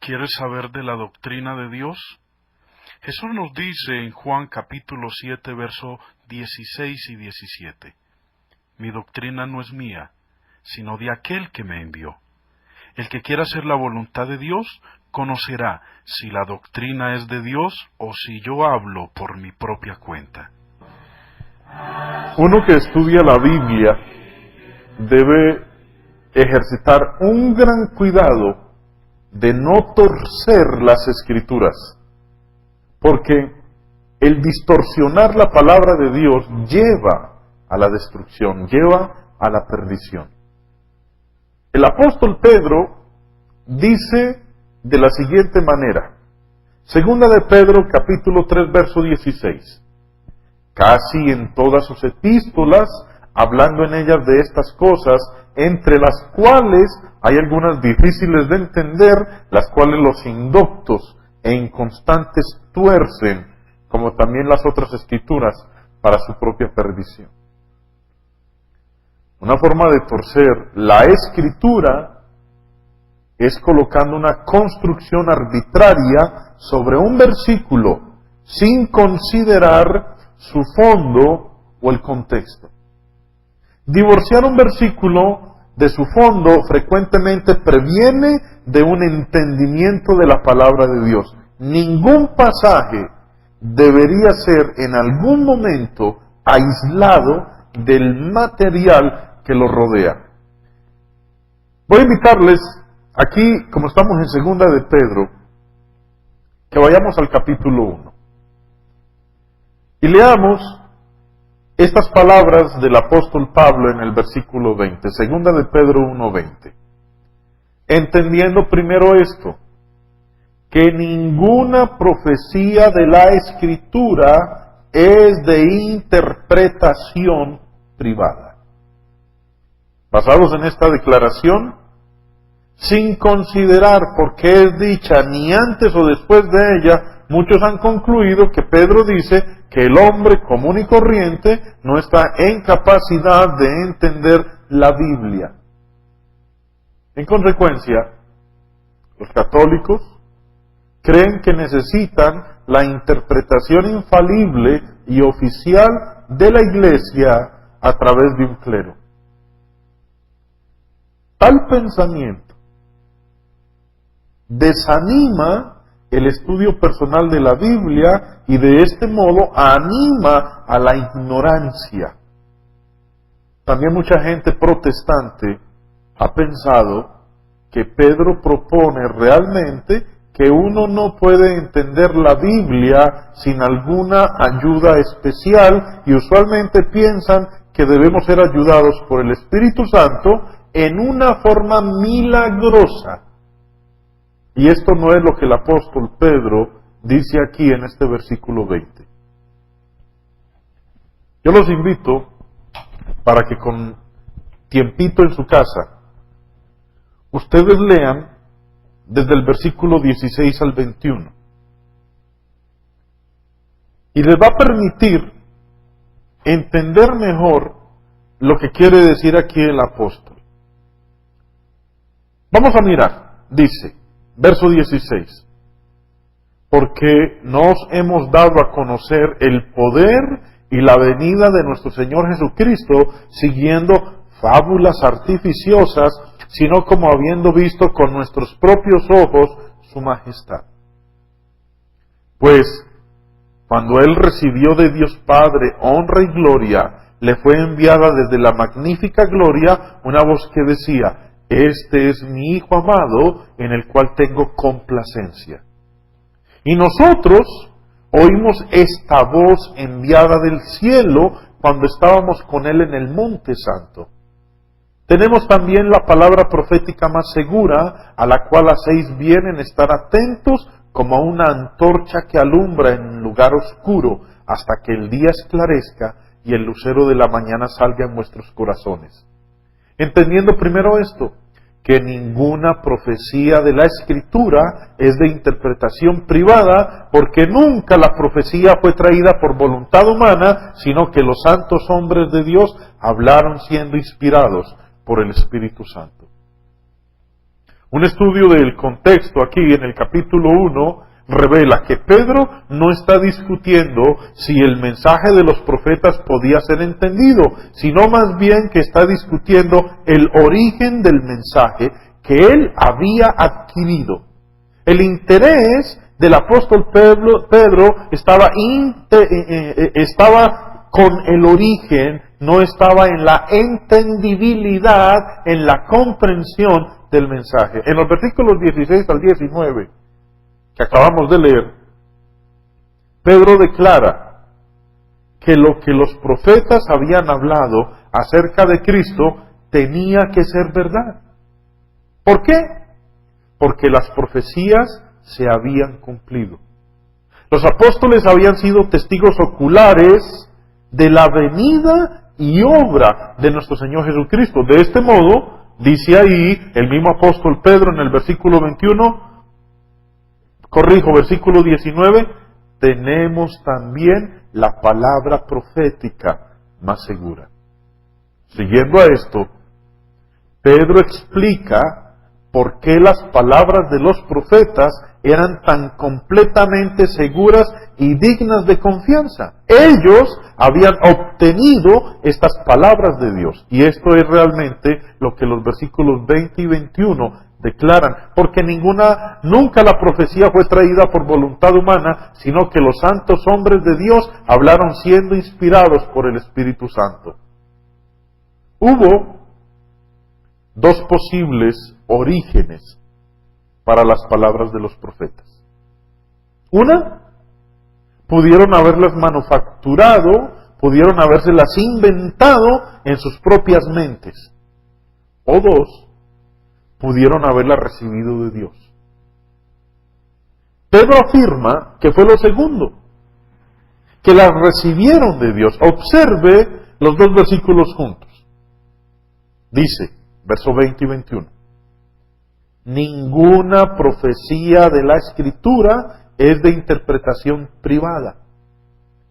¿Quieres saber de la doctrina de Dios? Jesús nos dice en Juan capítulo 7, verso 16 y 17, Mi doctrina no es mía, sino de aquel que me envió. El que quiera hacer la voluntad de Dios, conocerá si la doctrina es de Dios o si yo hablo por mi propia cuenta. Uno que estudia la Biblia debe ejercitar un gran cuidado de no torcer las Escrituras, porque el distorsionar la palabra de Dios lleva a la destrucción, lleva a la perdición. El apóstol Pedro dice de la siguiente manera, segunda de Pedro capítulo 3 verso 16, casi en todas sus epístolas, hablando en ellas de estas cosas, entre las cuales hay algunas difíciles de entender, las cuales los indoctos e inconstantes tuercen, como también las otras escrituras, para su propia perdición. Una forma de torcer la escritura es colocando una construcción arbitraria sobre un versículo sin considerar su fondo o el contexto. Divorciar un versículo de su fondo frecuentemente previene de un entendimiento de la palabra de Dios. Ningún pasaje debería ser en algún momento aislado del material que lo rodea. Voy a invitarles aquí, como estamos en segunda de Pedro, que vayamos al capítulo 1 y leamos estas palabras del apóstol Pablo en el versículo 20, segunda de Pedro 1:20. Entendiendo primero esto, que ninguna profecía de la Escritura es de interpretación privada. Basados en esta declaración, sin considerar por qué es dicha ni antes o después de ella, muchos han concluido que Pedro dice que el hombre común y corriente no está en capacidad de entender la Biblia. En consecuencia, los católicos creen que necesitan la interpretación infalible y oficial de la Iglesia a través de un clero. Tal pensamiento desanima el estudio personal de la Biblia y de este modo anima a la ignorancia. También mucha gente protestante ha pensado que Pedro propone realmente que uno no puede entender la Biblia sin alguna ayuda especial y usualmente piensan que debemos ser ayudados por el Espíritu Santo en una forma milagrosa. Y esto no es lo que el apóstol Pedro dice aquí en este versículo 20. Yo los invito para que con tiempito en su casa, ustedes lean desde el versículo 16 al 21. Y les va a permitir entender mejor lo que quiere decir aquí el apóstol. Vamos a mirar, dice, verso 16, porque nos hemos dado a conocer el poder y la venida de nuestro Señor Jesucristo, siguiendo fábulas artificiosas, sino como habiendo visto con nuestros propios ojos su majestad. Pues, cuando Él recibió de Dios Padre honra y gloria, le fue enviada desde la magnífica gloria una voz que decía, este es mi Hijo amado, en el cual tengo complacencia. Y nosotros oímos esta voz enviada del cielo cuando estábamos con Él en el Monte Santo. Tenemos también la palabra profética más segura, a la cual hacéis bien en estar atentos como a una antorcha que alumbra en un lugar oscuro, hasta que el día esclarezca y el lucero de la mañana salga en vuestros corazones. Entendiendo primero esto, que ninguna profecía de la Escritura es de interpretación privada, porque nunca la profecía fue traída por voluntad humana, sino que los santos hombres de Dios hablaron siendo inspirados por el Espíritu Santo. Un estudio del contexto aquí en el capítulo 1 revela que Pedro no está discutiendo si el mensaje de los profetas podía ser entendido, sino más bien que está discutiendo el origen del mensaje que él había adquirido. El interés del apóstol Pedro estaba con el origen, no estaba en la entendibilidad, en la comprensión del mensaje. En los versículos 16 al 19, que acabamos de leer, Pedro declara que lo que los profetas habían hablado acerca de Cristo tenía que ser verdad. ¿Por qué? Porque las profecías se habían cumplido. Los apóstoles habían sido testigos oculares de la venida y obra de nuestro Señor Jesucristo. De este modo, dice ahí el mismo apóstol Pedro en el versículo 19, tenemos también la palabra profética más segura. Siguiendo a esto, Pedro explica por qué las palabras de los profetas eran tan completamente seguras y dignas de confianza. Ellos habían obtenido estas palabras de Dios. Y esto es realmente lo que los versículos 20 y 21 declaran. Porque nunca la profecía fue traída por voluntad humana, sino que los santos hombres de Dios hablaron siendo inspirados por el Espíritu Santo. Hubo dos posibles orígenes para las palabras de los profetas. Una, pudieron haberlas manufacturado, pudieron habérselas inventado en sus propias mentes. O dos, pudieron haberlas recibido de Dios. Pedro afirma que fue lo segundo, que las recibieron de Dios. Observe los dos versículos juntos. Dice, verso 20 y 21. Ninguna profecía de la Escritura es de interpretación privada.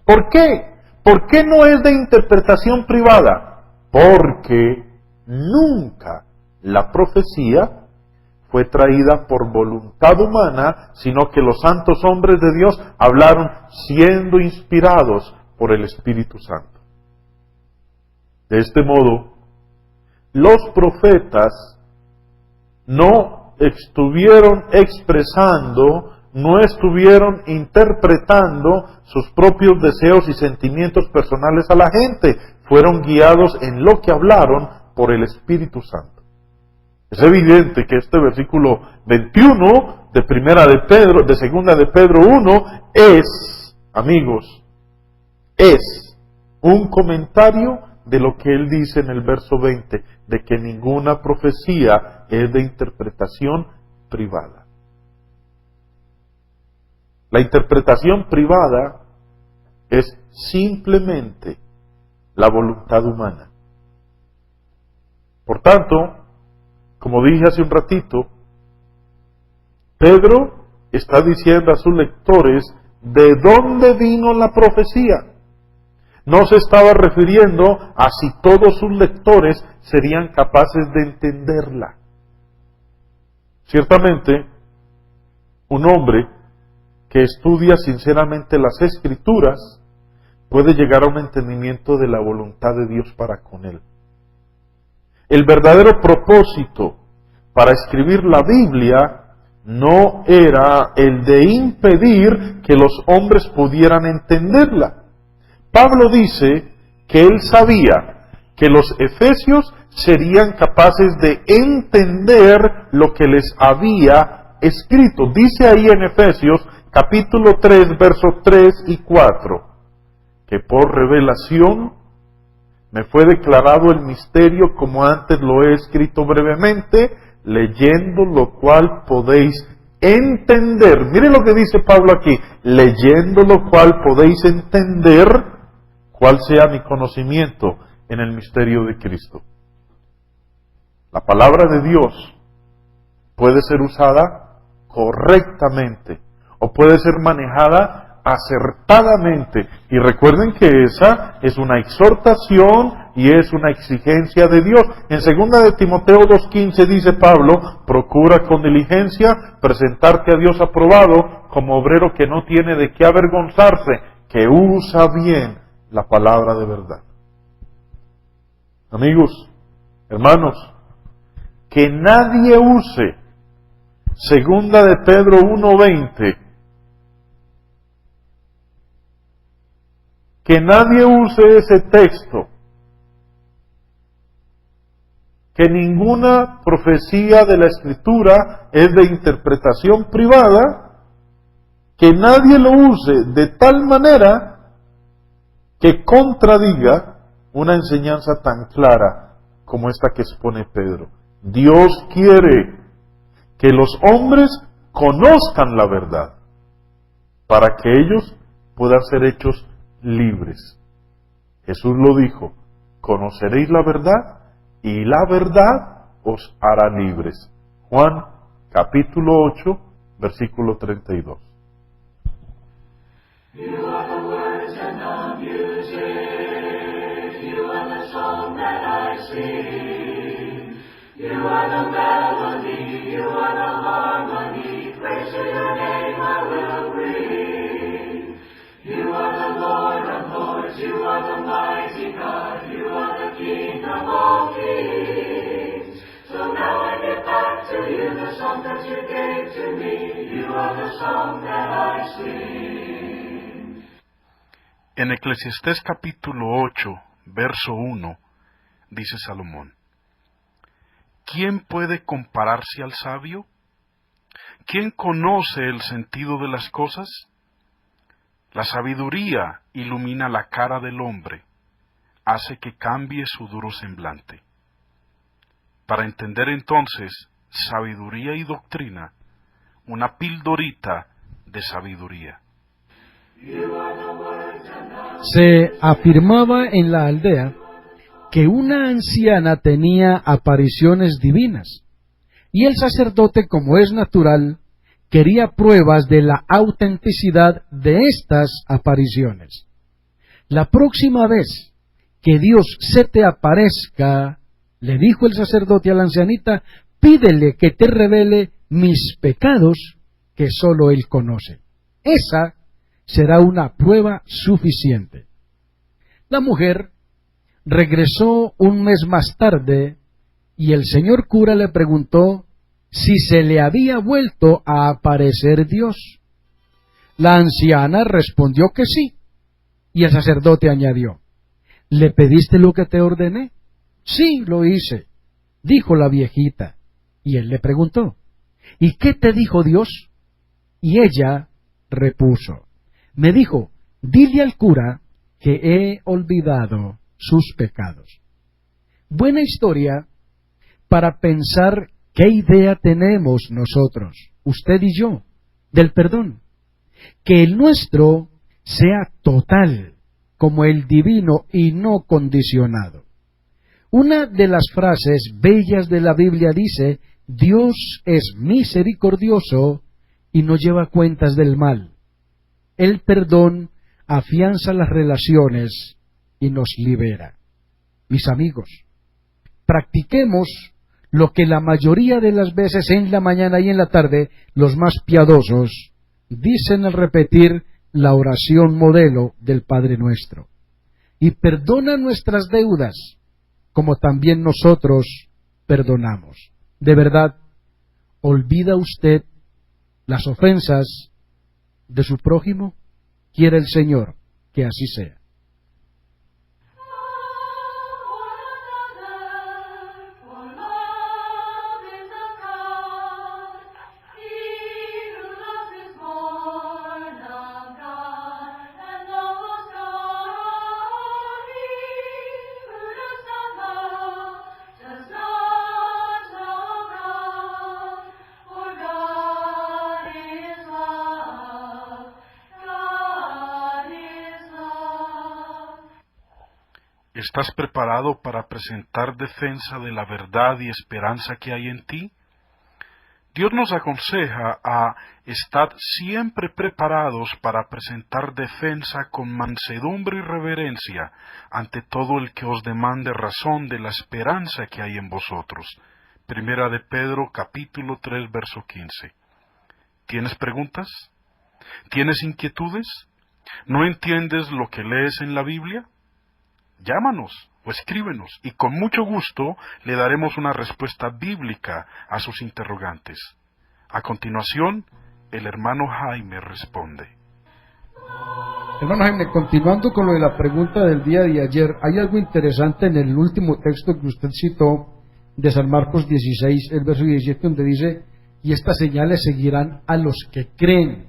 ¿Por qué? ¿Por qué no es de interpretación privada? Porque nunca la profecía fue traída por voluntad humana, sino que los santos hombres de Dios hablaron siendo inspirados por el Espíritu Santo. De este modo, los profetas no estuvieron expresando, no estuvieron interpretando sus propios deseos y sentimientos personales a la gente. Fueron guiados en lo que hablaron por el Espíritu Santo. Es evidente que este versículo 21 de segunda de Pedro 1 es, amigos, es un comentario de lo que él dice en el verso 20, de que ninguna profecía es de interpretación privada. La interpretación privada es simplemente la voluntad humana. Por tanto, como dije hace un ratito, Pedro está diciendo a sus lectores de dónde vino la profecía. No se estaba refiriendo a si todos sus lectores serían capaces de entenderla. Ciertamente, un hombre que estudia sinceramente las Escrituras puede llegar a un entendimiento de la voluntad de Dios para con él. El verdadero propósito para escribir la Biblia no era el de impedir que los hombres pudieran entenderla. Pablo dice que él sabía que los efesios serían capaces de entender lo que les había escrito. Dice ahí en Efesios capítulo 3, versos 3 y 4, que por revelación me fue declarado el misterio como antes lo he escrito brevemente, leyendo lo cual podéis entender. Mire lo que dice Pablo aquí, leyendo lo cual podéis entender cuál sea mi conocimiento en el misterio de Cristo. La palabra de Dios puede ser usada correctamente o puede ser manejada acertadamente. Y recuerden que esa es una exhortación, y es una exigencia de Dios. En 2 de Timoteo 2:15 dice Pablo, procura con diligencia presentarte a Dios aprobado como obrero que no tiene de qué avergonzarse, que usa bien la palabra de verdad. Amigos, hermanos, que nadie use 2 de Pedro 1:20, que nadie use ese texto, que ninguna profecía de la Escritura es de interpretación privada, que nadie lo use de tal manera que contradiga una enseñanza tan clara como esta que expone Pedro. Dios quiere que los hombres conozcan la verdad para que ellos puedan ser hechos libres. Jesús lo dijo, conoceréis la verdad y la verdad os hará libres. Juan capítulo 8, versículo 32. You are the words and the music, you are the song that I sing, you are the melody, you are the harmony, praise to your name I will bring. You are the Lord of lords, you are the mighty God, you are the King of all kings. So now I give back to you the song that you gave to me, you are the song that I sing. En Eclesiastés capítulo 8, verso 1, dice Salomón, ¿quién puede compararse al sabio? ¿Quién conoce el sentido de las cosas? La sabiduría ilumina la cara del hombre, hace que cambie su duro semblante. Para entender entonces sabiduría y doctrina, una pildorita de sabiduría. Se afirmaba en la aldea que una anciana tenía apariciones divinas, y el sacerdote, como es natural, quería pruebas de la autenticidad de estas apariciones. La próxima vez que Dios se te aparezca, le dijo el sacerdote a la ancianita, pídele que te revele mis pecados que sólo Él conoce. Esa será una prueba suficiente. La mujer regresó un mes más tarde y el señor cura le preguntó si se le había vuelto a aparecer Dios. La anciana respondió que sí, y el sacerdote añadió, ¿le pediste lo que te ordené? Sí, lo hice, dijo la viejita, y él le preguntó, ¿y qué te dijo Dios? Y ella repuso, me dijo, dile al cura que he olvidado sus pecados. Buena historia para pensar qué idea tenemos nosotros, usted y yo, del perdón. Que el nuestro sea total, como el divino y no condicionado. Una de las frases bellas de la Biblia dice, Dios es misericordioso y no lleva cuentas del mal. El perdón afianza las relaciones y nos libera. Mis amigos, practiquemos lo que la mayoría de las veces en la mañana y en la tarde los más piadosos dicen al repetir la oración modelo del Padre Nuestro. Y perdona nuestras deudas, como también nosotros perdonamos. De verdad, ¿olvida usted las ofensas de su prójimo? Quiere el Señor que así sea. ¿Estás preparado para presentar defensa de la verdad y esperanza que hay en ti? Dios nos aconseja a estar siempre preparados para presentar defensa con mansedumbre y reverencia ante todo el que os demande razón de la esperanza que hay en vosotros. Primera de Pedro, capítulo 3, verso 15. ¿Tienes preguntas? ¿Tienes inquietudes? ¿No entiendes lo que lees en la Biblia? Llámanos o escríbenos y con mucho gusto le daremos una respuesta bíblica a sus interrogantes. A continuación, el hermano Jaime responde. Hermano Jaime, continuando con lo de la pregunta del día de ayer, hay algo interesante en el último texto que usted citó de San Marcos 16, el verso 17, donde dice, y estas señales seguirán a los que creen.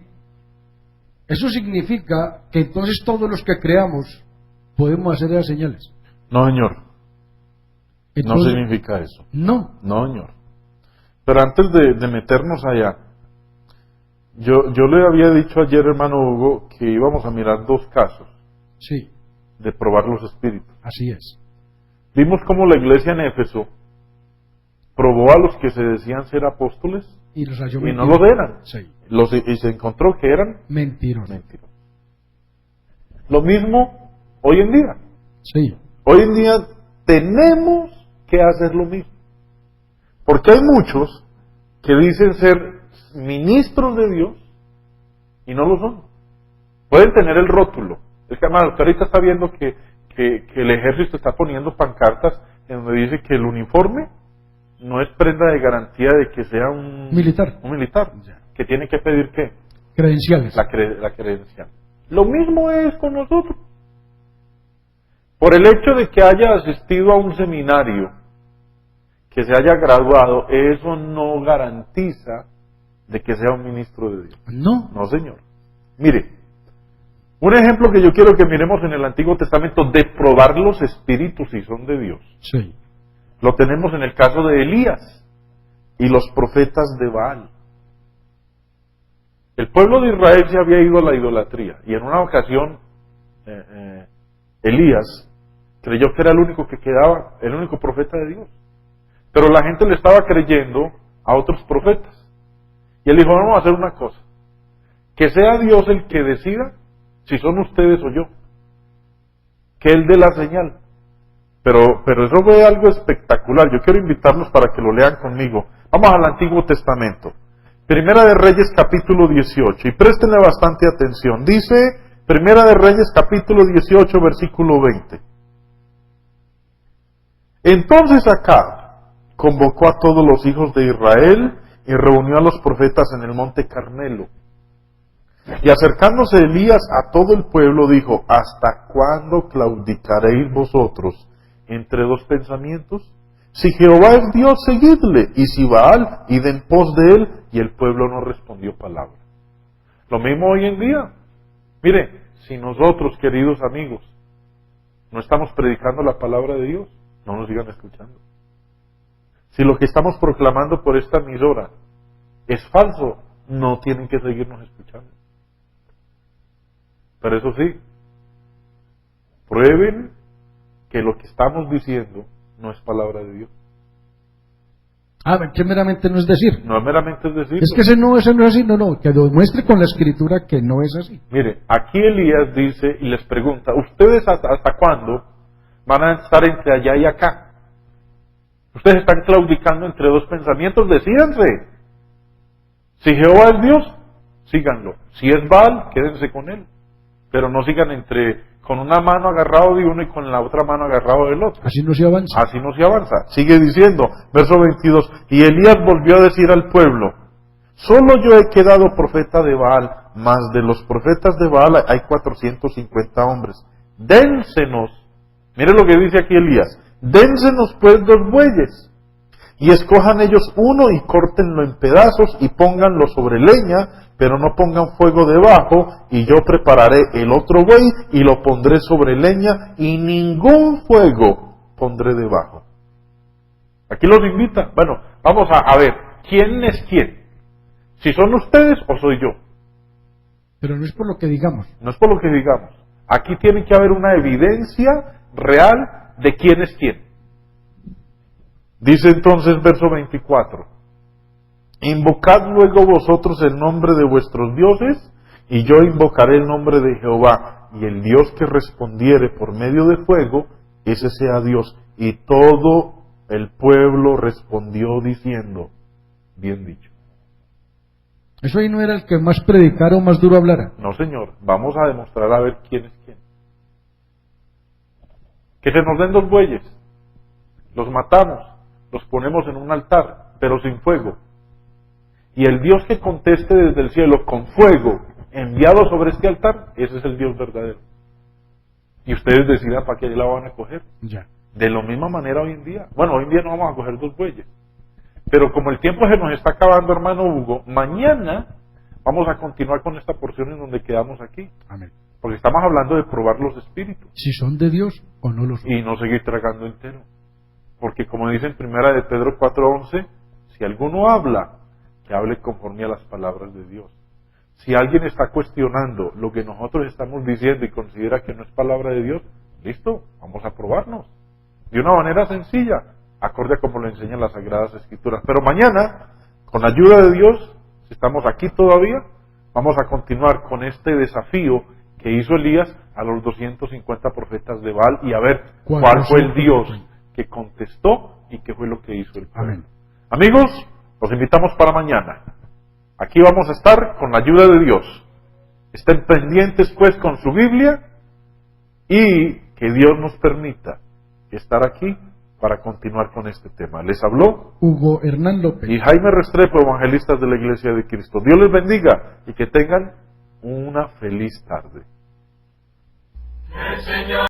Eso significa que entonces todos los que creamos podemos hacer esas señales. No, señor. Entonces, No significa eso. No. No, señor. Pero antes de meternos allá, yo le había dicho ayer, hermano Hugo, que íbamos a mirar dos casos Sí, de probar los espíritus. así es. Vimos cómo la iglesia en Éfeso probó a los que se decían ser apóstoles Y los halló y no mentirosos. lo eran. Sí. Y se encontró que eran Mentirosos. mentirosos. Lo mismo hoy en día. Sí. Hoy en día tenemos que hacer lo mismo. Porque hay muchos que dicen ser ministros de Dios y no lo son. Pueden tener el rótulo. Es que, hermano, usted ahorita está viendo que el ejército está poniendo pancartas en donde dice que el uniforme no es prenda de garantía de que sea un Militar. Un militar. Que tiene que pedir ¿qué? Credenciales. La credencial. Lo mismo es con nosotros. Por el hecho de que haya asistido a un seminario, que se haya graduado, eso no garantiza de que sea un ministro de Dios. No. No, señor. Mire, un ejemplo que yo quiero que miremos en el Antiguo Testamento de probar los espíritus si son de Dios. Sí. Lo tenemos en el caso de Elías y los profetas de Baal. El pueblo de Israel se había ido a la idolatría y en una ocasión Elías creyó que era el único que quedaba, el único profeta de Dios. Pero la gente le estaba creyendo a otros profetas. Y él dijo, vamos a hacer una cosa, que sea Dios el que decida si son ustedes o yo, que Él dé la señal. Pero eso fue algo espectacular. Yo quiero invitarlos para que lo lean conmigo. Vamos al Antiguo Testamento. Primera de Reyes capítulo 18. Y préstenle bastante atención. Dice Primera de Reyes capítulo 18 versículo 20. Entonces Acab convocó a todos los hijos de Israel y reunió a los profetas en el monte Carmelo. Y acercándose Elías a todo el pueblo dijo, ¿hasta cuándo claudicaréis vosotros entre dos pensamientos? Si Jehová es Dios, seguidle, y si Baal, id en pos de él. Y el pueblo no respondió palabra. Lo mismo hoy en día. Mire, si nosotros, queridos amigos, no estamos predicando la palabra de Dios, no nos sigan escuchando. Si lo que estamos proclamando por esta emisora es falso, no tienen que seguirnos escuchando. Pero eso sí, prueben que lo que estamos diciendo no es palabra de Dios. Que meramente no es decir. No es meramente decir. Es que ese no es así, no, que lo demuestre con la escritura que no es así. Mire, aquí Elías dice y les pregunta, ¿ustedes hasta cuándo van a estar entre allá y acá? Ustedes están claudicando entre dos pensamientos, decídanse. Si Jehová es Dios, síganlo. Si es Baal, quédense con él. Pero no sigan con una mano agarrado de uno y con la otra mano agarrado del otro. Así no se avanza. Así no se avanza. Sigue diciendo, verso 22, y Elías volvió a decir al pueblo, solo yo he quedado profeta de Baal, mas de los profetas de Baal hay 450 hombres. Dénsenos, mire lo que dice aquí Elías, dénsenos pues 2 bueyes, y escojan ellos uno y córtenlo en pedazos y pónganlo sobre leña, pero no pongan fuego debajo, y yo prepararé el otro buey y lo pondré sobre leña, y ningún fuego pondré debajo. Aquí los invita. Bueno, vamos a ver, ¿quién es quién? Si son ustedes o soy yo. Pero no es por lo que digamos. No es por lo que digamos. Aquí tiene que haber una evidencia real de quién es quién. Dice entonces verso 24. Invocad luego vosotros el nombre de vuestros dioses, y yo invocaré el nombre de Jehová, y el Dios que respondiere por medio de fuego, ese sea Dios. Y todo el pueblo respondió diciendo, bien dicho. Eso ahí no era el que más predicara o más duro hablara. No, señor, vamos a demostrar a ver quién es quién. Que se nos den 2 bueyes, los matamos, los ponemos en un altar, pero sin fuego. Y el Dios que conteste desde el cielo con fuego enviado sobre este altar, ese es el Dios verdadero. Y ustedes decidan para qué la van a coger. Ya. De la misma manera hoy en día. Bueno, hoy en día no vamos a coger 2 bueyes. Pero como el tiempo se nos está acabando, hermano Hugo, mañana vamos a continuar con esta porción en donde quedamos aquí. Amén. Porque estamos hablando de probar los espíritus. Si son de Dios o no lo son. Y no seguir tragando entero. Porque como dice en primera de Pedro 4:11, si alguno habla, que hable conforme a las palabras de Dios. Si alguien está cuestionando lo que nosotros estamos diciendo y considera que no es palabra de Dios, listo, vamos a probarnos. De una manera sencilla, acorde a como lo enseñan las Sagradas Escrituras. Pero mañana, con la ayuda de Dios, si estamos aquí todavía, vamos a continuar con este desafío que hizo Elías a los 250 profetas de Baal y a ver cuál fue el Dios que contestó y qué fue lo que hizo el pueblo. Amén. Amigos, los invitamos para mañana. Aquí vamos a estar con la ayuda de Dios. Estén pendientes pues con su Biblia y que Dios nos permita estar aquí para continuar con este tema. Les habló Hugo Hernán López y Jaime Restrepo, evangelistas de la Iglesia de Cristo. Dios les bendiga y que tengan una feliz tarde. El Señor